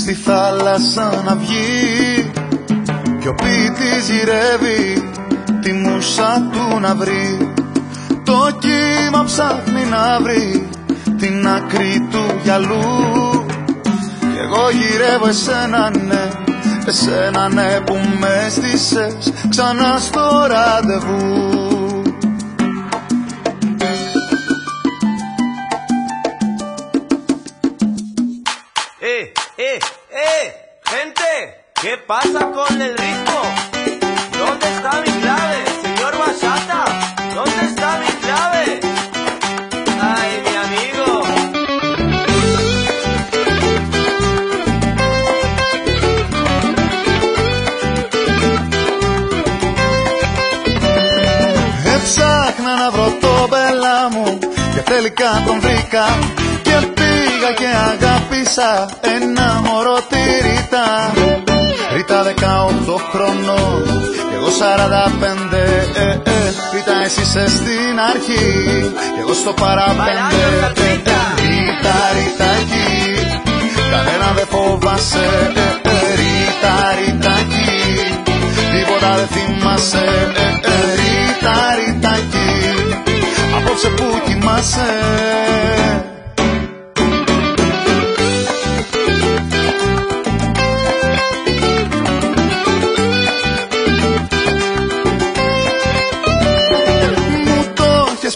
στη θάλασσα να βγει κι ο ποιητής γυρεύει τη μουσα του να βρει. Το κύμα ψάχνει να βρει την άκρη του γυαλού κι εγώ γυρεύω εσένα ναι που με στήσες ξανά στο ραντεβού. Gente, ¿qué pasa con el ritmo? ¿Dónde está mi clave? Señor Bachata, ¿dónde está mi clave? Ay, mi amigo. Έψαχνα να βρω το μπέλα μου και τελικά τον βρήκα και πήγα και αγάπησα ένα μωρό τη Ρίτα. Ρίτα 18 χρονών και εγώ 45. Ρίτα εσύ είσαι στην αρχή και εγώ στο παραπέντε. Ρίτα, Ριτάκι, κανένα δεν φοβάσαι. Ρίτα, Ριτάκι, τίποτα δεν θυμάσαι. Ρίτα, Ριτάκι, απόψε που κοιμάσαι.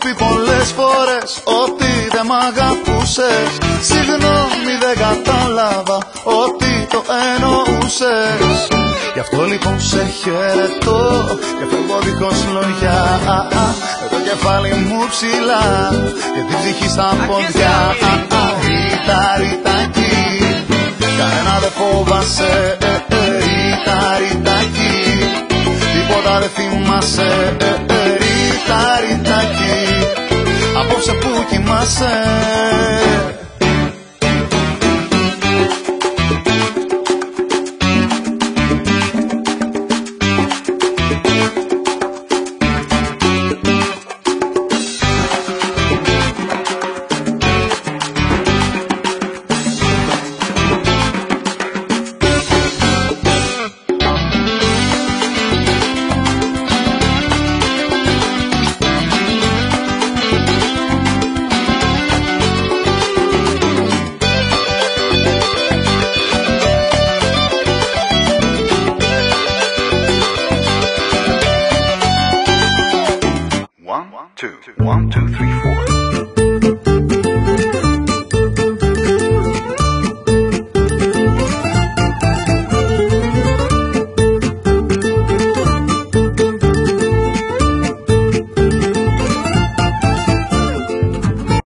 Πει πολλές φορές ότι δεν μ' αγαπούσες. Συγγνώμη δεν κατάλαβα ότι το εννοούσες. Γι' αυτό λοιπόν σε χαιρετώ και φεύγω δίχως λόγια, με το κεφάλι μου ψηλά και την ψυχή στα πόδια. Ρίτα, Ριτάκι, κανένα δεν φοβάσαι. Ρίτα, Ριτάκι, τίποτα δεν θυμάσαι. Ρίτα, Ριτάκι, απόψε που κοιμάσαι. One, two, 3, 4.